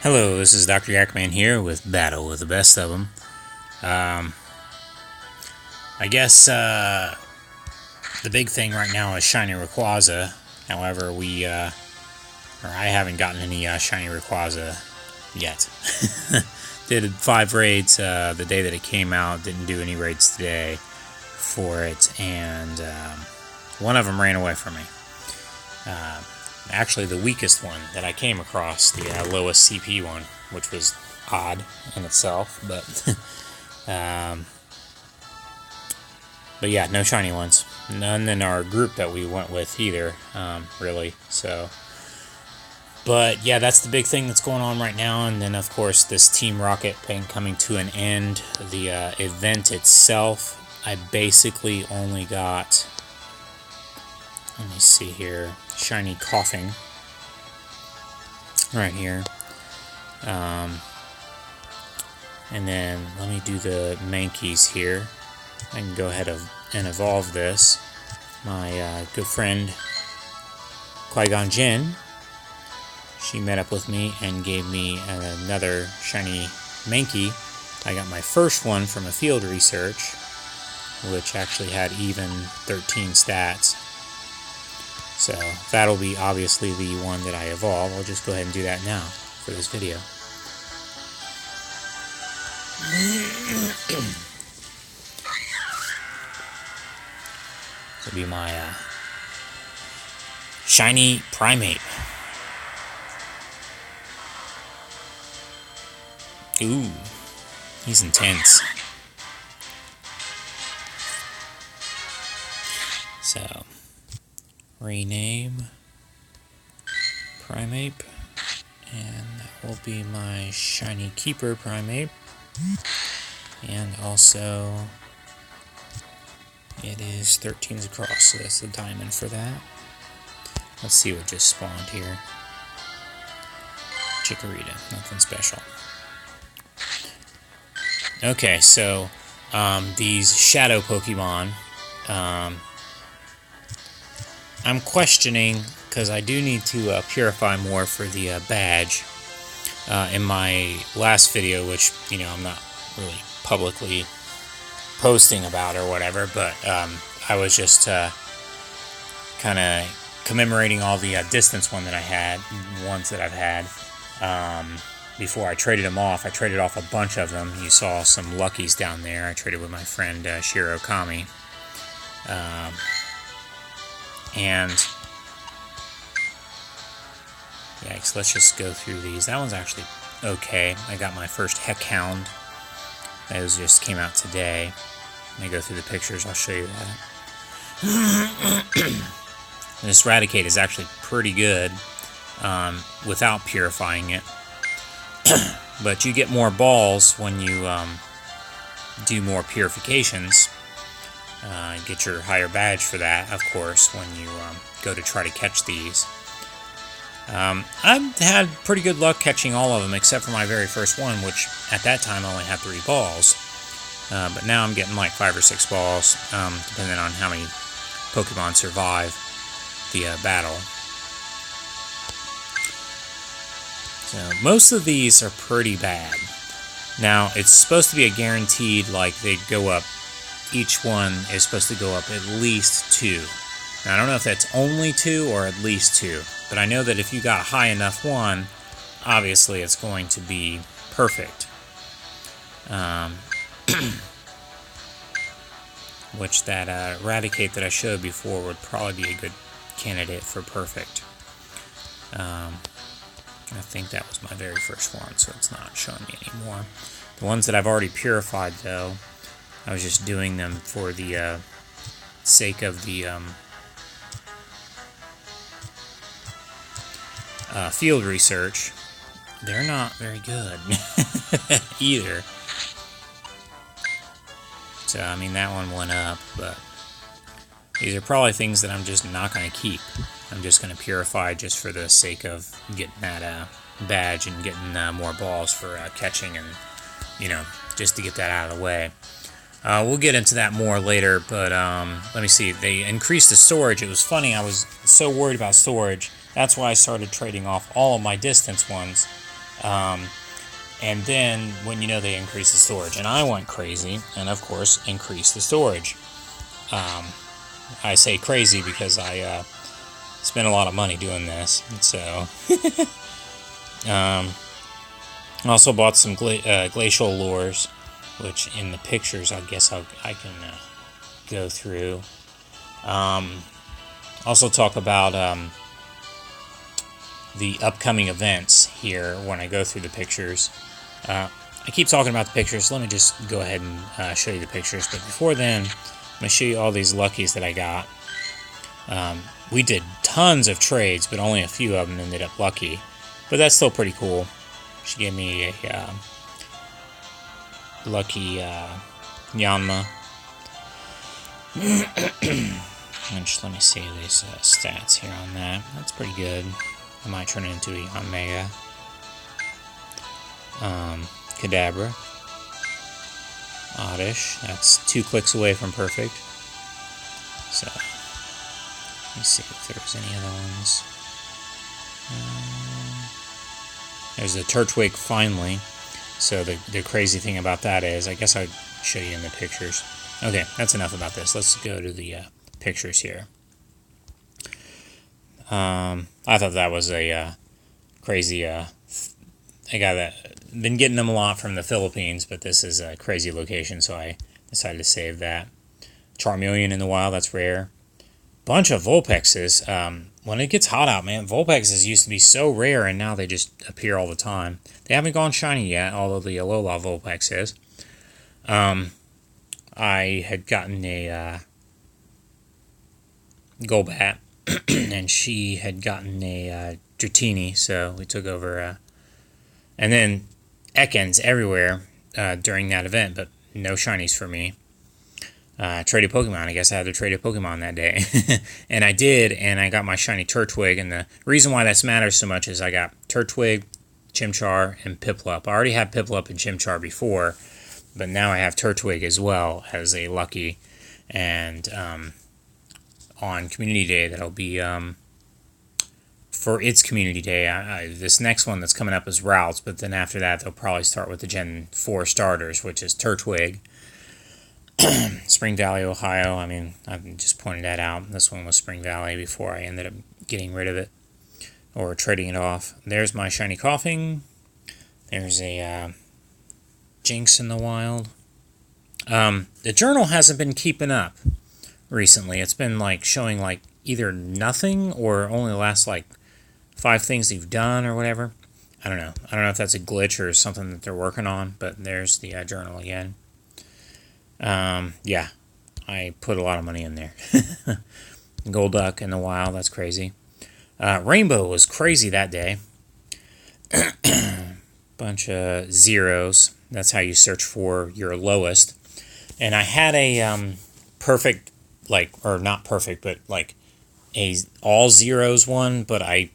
Hello, this is Dr. Yakman here with Battle with the Best of Them. I guess the big thing right now is Shiny Rayquaza. However, I haven't gotten any Shiny Rayquaza yet. Did 5 raids the day that it came out, didn't do any raids today for it, and one of them ran away from me. Actually, the weakest one that I came across, the lowest CP one, which was odd in itself, but yeah, no shiny ones. None in our group that we went with either, really. So, but yeah, that's the big thing that's going on right now. And then, of course, this Team Rocket thing coming to an end. The event itself, I basically only got. Let me see here. Shiny Coughing right here. And then let me do the Mankeys here. I can go ahead and evolve this. My good friend Qui-Gon Jinn, she met up with me and gave me another shiny Mankey. I got my first one from a field research, which actually had even 13 stats. So that'll be obviously the one that I evolve. I'll just go ahead and do that now for this video. This will be my shiny Primate. Ooh, he's intense. So, rename Primate, and that will be my shiny Keeper Primate. And also, it is 13s across, so that's the diamond for that. Let's see what just spawned here. Chikorita, nothing special. Okay, so these shadow Pokemon, I'm questioning, because I do need to purify more for the badge. In my last video, which, you know, I'm not really publicly posting about or whatever, but I was just kind of commemorating all the distance ones that I've had before I traded them off. I traded off a bunch of them. You saw some Luckies down there. I traded with my friend Shiro Kami. And yikes, let's just go through these. That one's actually okay. I got my first Heck Hound. Those just came out today. Let me go through the pictures, I'll show you that. This Raticate is actually pretty good without purifying it. But you get more balls when you do more purifications. Get your higher badge for that, of course, when you go to try to catch these. I've had pretty good luck catching all of them, except for my very first one, which at that time I only had 3 balls. But now I'm getting like 5 or 6 balls, depending on how many Pokemon survive the battle. So most of these are pretty bad. Now, it's supposed to be a guaranteed, like, they go up. Each one is supposed to go up at least 2. Now, I don't know if that's only 2 or at least 2, but I know that if you got a high enough one, obviously it's going to be perfect. Which that Raticate that I showed before would probably be a good candidate for perfect. I think that was my very first one, so it's not showing me anymore. The ones that I've already purified, though, I was just doing them for the sake of the field research. They're not very good either. So, I mean, that one went up, but these are probably things that I'm just not going to keep. I'm just going to purify just for the sake of getting that badge and getting more balls for catching and, you know, just to get that out of the way. We'll get into that more later, but let me see. They increased the storage. It was funny. I was so worried about storage. That's why I started trading off all of my distance ones And then, when you know, they increase the storage. And I went crazy and, of course, increased the storage. I say crazy because I spent a lot of money doing this. So, I also bought some glacial lures, which in the pictures, I guess I can go through. Also talk about the upcoming events here when I go through the pictures. I keep talking about the pictures. Let me just go ahead and show you the pictures. But before then, I'm going to show you all these luckies that I got. We did tons of trades, but only a few of them ended up lucky. But that's still pretty cool. She gave me a lucky Yanma. And just let me see these stats here on that. That's pretty good. I might turn it into a Yanmega. Kadabra. Oddish. That's 2 clicks away from perfect. So, let me see if there's any other ones. There's the Turtwig finally. So the crazy thing about that is, I guess I'll show you in the pictures. Okay, that's enough about this. Let's go to the pictures here. I thought that was a crazy. I got that. Been getting them a lot from the Philippines, but this is a crazy location, so I decided to save that. Charmeleon in the wild, that's rare. Bunch of Vulpexes. When it gets hot out, man, Vulpexes used to be so rare, and now they just appear all the time. They haven't gone shiny yet, although the Alola Vulpex is. I had gotten a Golbat, and she had gotten a Dratini, so we took over. And then Ekans everywhere during that event, but no shinies for me. Traded Pokemon. I guess I had to trade a Pokemon that day. And I did, and I got my shiny Turtwig. And the reason why this matters so much is I got Turtwig, Chimchar, and Piplup. I already had Piplup and Chimchar before, but now I have Turtwig as well as a lucky. And on Community Day, that'll be for its Community Day. This next one that's coming up is Routes, but then after that, they'll probably start with the Gen 4 starters, which is Turtwig. Spring Valley, Ohio. I mean, I've just pointed that out. This one was Spring Valley before I ended up getting rid of it or trading it off. There's my shiny Coughing. There's a Jinx in the wild. The journal hasn't been keeping up recently. It's been like showing like either nothing or only the last like 5 things you've done or whatever. I don't know. I don't know if that's a glitch or something that they're working on, but there's the journal again. Yeah, I put a lot of money in there. Golduck in the wild, that's crazy. Rainbow was crazy that day. Bunch of zeros. That's how you search for your lowest. And I had a perfect, like, or not perfect, but like a all zeros one, but I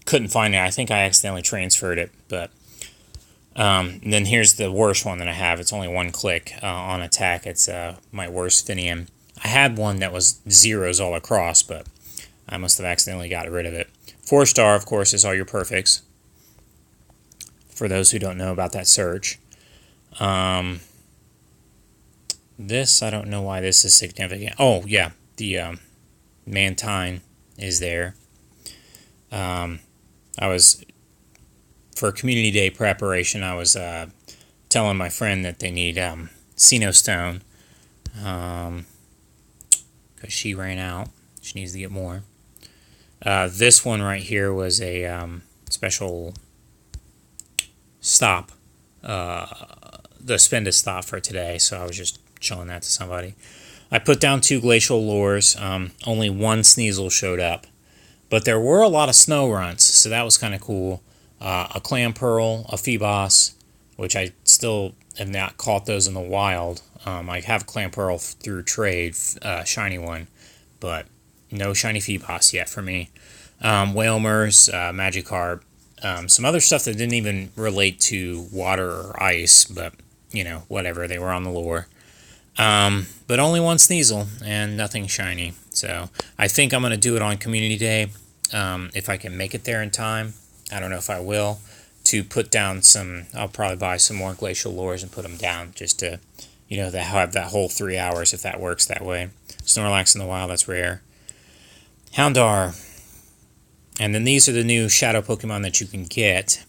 couldn't find it. I think I accidentally transferred it, but then here's the worst one that I have. It's only 1 click on attack. It's my worst Finium. I had one that was zeros all across, but I must have accidentally got rid of it. 4-star, of course, is all your perfects. For those who don't know about that search. This, I don't know why this is significant. Oh, yeah, the Mantine is there. For Community Day preparation, I was telling my friend that they need Sinnoh Stone because she ran out. She needs to get more. This one right here was a special stop, the spend a stop for today, so I was just showing that to somebody. I put down 2 glacial lures. Only 1 Sneasel showed up, but there were a lot of snow runts, so that was kind of cool. A Clamperl, a Feebas, which I still have not caught those in the wild. I have Clamperl through trade, shiny one, but no shiny Feebas yet for me. Whalmers, Magikarp, some other stuff that didn't even relate to water or ice, but, you know, whatever, they were on the lure. But only 1 Sneasel, and nothing shiny. So, I think I'm going to do it on Community Day, if I can make it there in time. I don't know if I will, to put down some, I'll probably buy some more glacial lures and put them down just to, you know, have that whole 3 hours if that works that way. Snorlax in the wild, that's rare. Houndour. And then these are the new shadow Pokemon that you can get.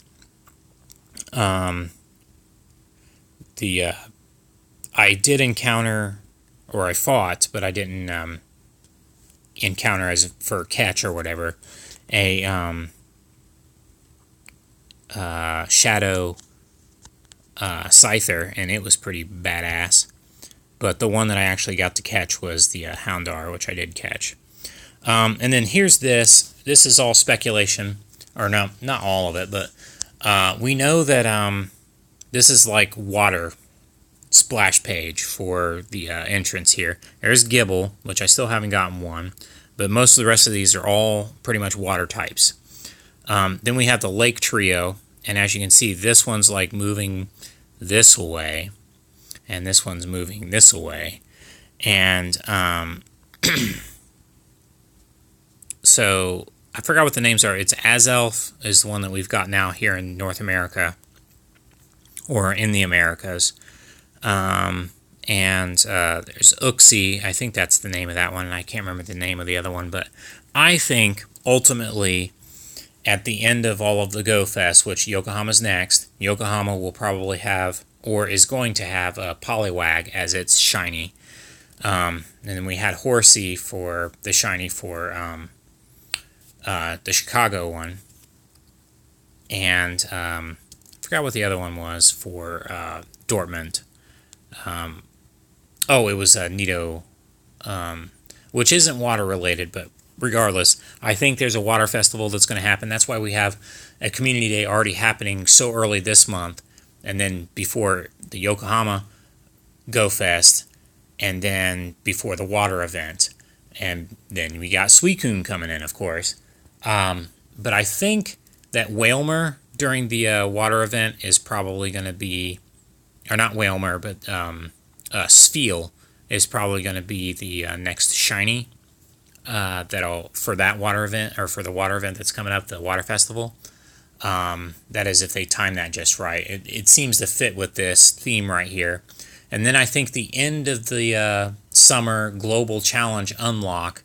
I did encounter, or I fought, but I didn't encounter as for catch or whatever, a shadow Scyther, and it was pretty badass. But the one that I actually got to catch was the Houndour, which I did catch. And then here's this. This is all speculation, or no, not all of it, but we know that this is like water splash page for the entrance here. There's Gibble, which I still haven't gotten one, but most of the rest of these are all pretty much water types. Then we have the Lake Trio, and as you can see, this one's like moving this way, and this one's moving this way, and so I forgot what the names are. It's Azelf is the one that we've got now here in North America, or in the Americas. And there's Uxie. I think that's the name of that one, and I can't remember the name of the other one. But I think, ultimately, at the end of all of the Go Fest, which Yokohama's next, Yokohama will probably have, or is going to have, a Poliwag as its shiny. And then we had Horsey for the shiny for the Chicago one. And I forgot what the other one was for Dortmund. Oh, it was Nido, which isn't water related, but regardless, I think there's a water festival that's going to happen. That's why we have a community day already happening so early this month, and then before the Yokohama Go Fest, and then before the water event, and then we got Suicune coming in, of course. But I think that Wailmer during the water event is probably going to be, or not Wailmer, but Spheal is probably going to be the next shiny that'll for that water event, or for the water event that's coming up, the water festival. That is, if they time that just right. It seems to fit with this theme right here. And then I think the end of the summer global challenge unlock.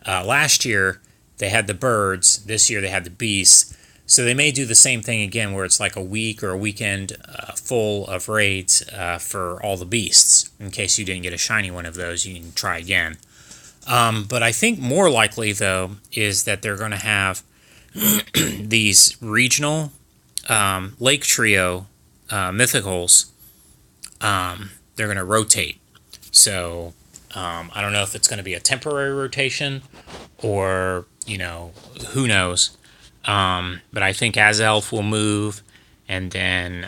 Last year they had the birds. This year they had the beasts. So they may do the same thing again, where it's like a week or a weekend full of raids for all the beasts. In case you didn't get a shiny one of those, you can try again. But I think more likely, though, is that they're going to have these regional Lake Trio mythicals. They're going to rotate. So I don't know if it's going to be a temporary rotation or, you know, who knows. But I think Azelf will move, and then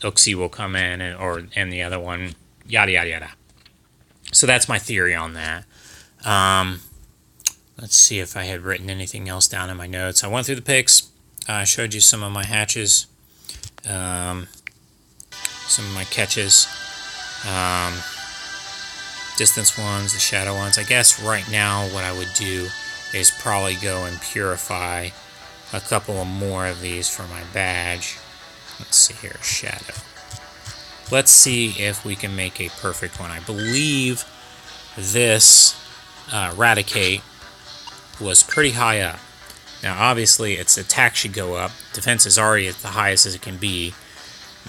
Uxie will come in, and the other one, yada, yada, yada. So that's my theory on that. Let's see if I had written anything else down in my notes. I went through the pics. I showed you some of my hatches, some of my catches, distance ones, the shadow ones. I guess right now what I would do is probably go and purify a couple more of these for my badge. Let's see here, shadow. Let's see if we can make a perfect one. I believe this Raticate was pretty high up. Now obviously its attack should go up. Defense is already at the highest as it can be.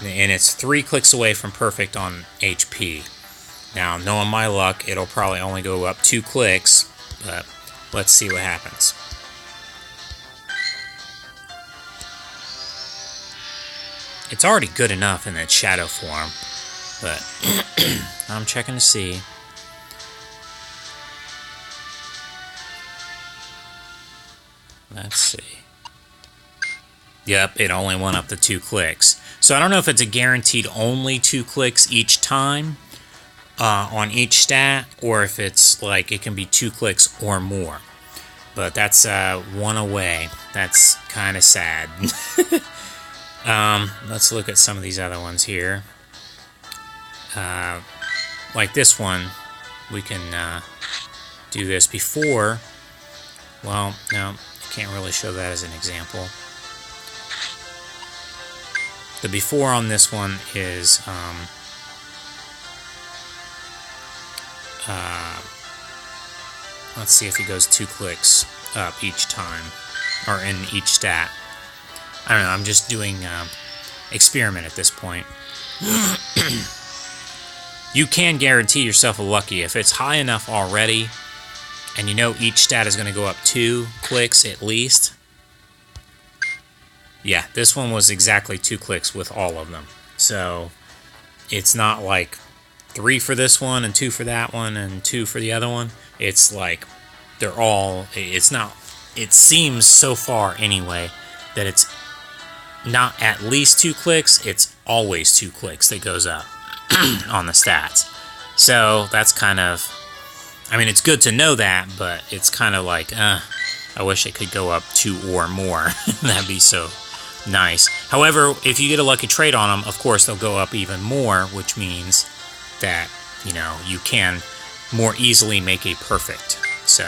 And it's 3 clicks away from perfect on HP. Now, knowing my luck, it'll probably only go up 2 clicks, but let's see what happens. It's already good enough in its shadow form, but I'm checking to see. Let's see. Yep, it only went up to 2 clicks. So I don't know if it's a guaranteed only 2 clicks each time on each stat, or if it's like it can be 2 clicks or more. But that's 1 away. That's kind of sad. Let's look at some of these other ones here. Like this one, we can do this before. Well, no, I can't really show that as an example. The before on this one is let's see if he goes 2 clicks up each time, or in each stat. I don't know, I'm just doing experiment at this point. You can guarantee yourself a lucky if it's high enough already, and you know each stat is going to go up 2 clicks at least. Yeah, this one was exactly 2 clicks with all of them. So it's not like 3 for this one and 2 for that one and 2 for the other one. It's like they're all, it's not, it seems so far anyway that it's not at least 2 clicks, it's always 2 clicks that goes up on the stats. So that's kind of, I mean, it's good to know that, but it's kind of like, I wish it could go up 2 or more. That'd be so nice. However, if you get a lucky trade on them, of course, they'll go up even more, which means that, you know, you can more easily make a perfect. So,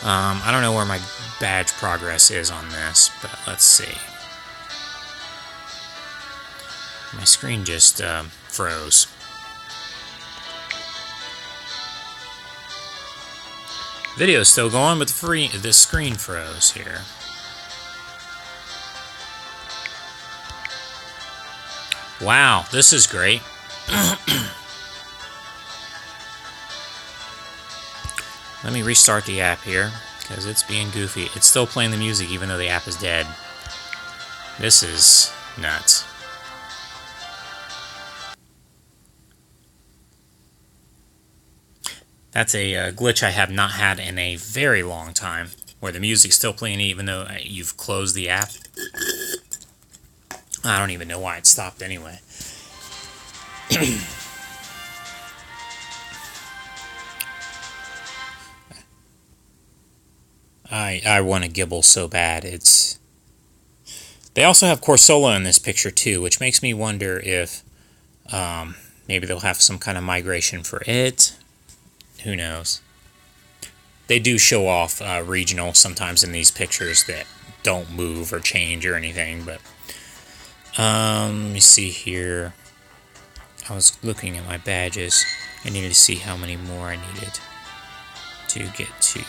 I don't know where my badge progress is on this, but let's see. My screen just froze. Video's still going, but the screen froze here. Wow, this is great. Let me restart the app here, because it's being goofy. It's still playing the music even though the app is dead. This is nuts. That's a glitch I have not had in a very long time, where the music's still playing even though you've closed the app. I don't even know why it stopped anyway. I want to gibble so bad. They also have Corsola in this picture too, which makes me wonder if maybe they'll have some kind of migration for it. Who knows? They do show off regional sometimes in these pictures that don't move or change or anything, but let me see here. I was looking at my badges. I needed to see how many more I needed to get to.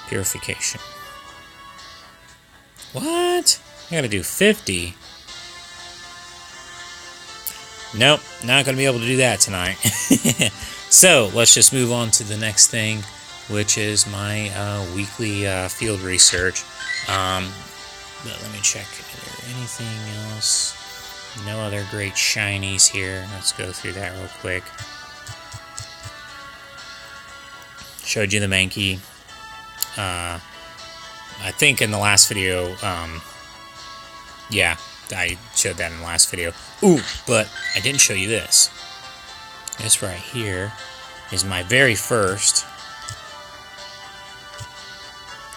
Purification. What? I gotta do 50. Nope, not gonna be able to do that tonight. So, let's just move on to the next thing, which is my weekly field research. But let me check. Is there anything else? No other great shinies here. Let's go through that real quick. Showed you the Mankey. I think in the last video, yeah, I showed that in the last video. Ooh, but I didn't show you this. This right here is my very first.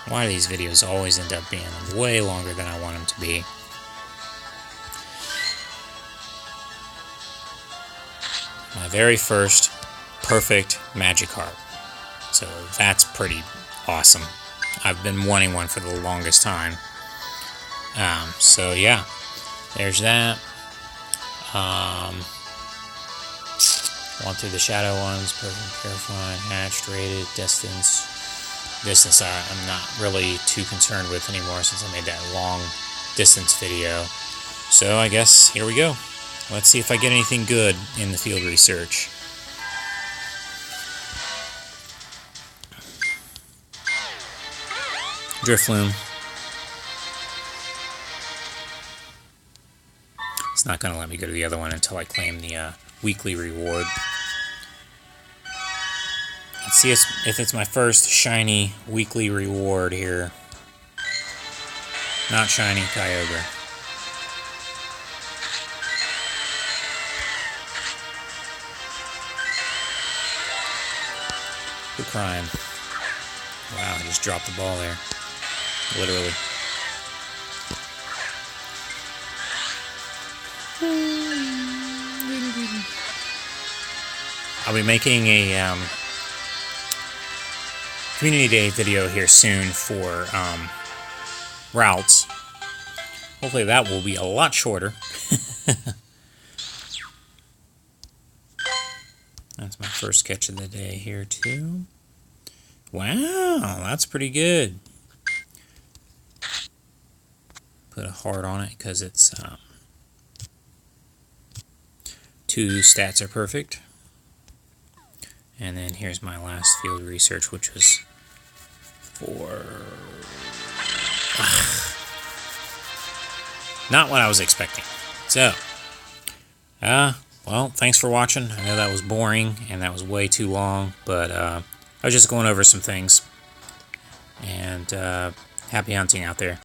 Why do these videos always end up being way longer than I want them to be? My very first perfect Magikarp. So that's pretty awesome. I've been wanting one for the longest time. So yeah, there's that. One through the shadow ones, perfect, purified, hatched, rated, distance. Distance I'm not really too concerned with anymore since I made that long distance video. So I guess here we go. Let's see if I get anything good in the field research. Drifloon. It's not going to let me go to the other one until I claim the weekly reward. Let's see if it's my first shiny weekly reward here. Not shiny Kyogre. Quit crying. Wow, I just dropped the ball there. Literally. I'll be making a community day video here soon for routes. Hopefully that will be a lot shorter. That's my first catch of the day here too. Wow, that's pretty good. Put a heart on it because it's 2 stats are perfect. And then here's my last field research, which was for not what I was expecting. So, well, thanks for watching. I know that was boring and that was way too long, but I was just going over some things. And happy hunting out there.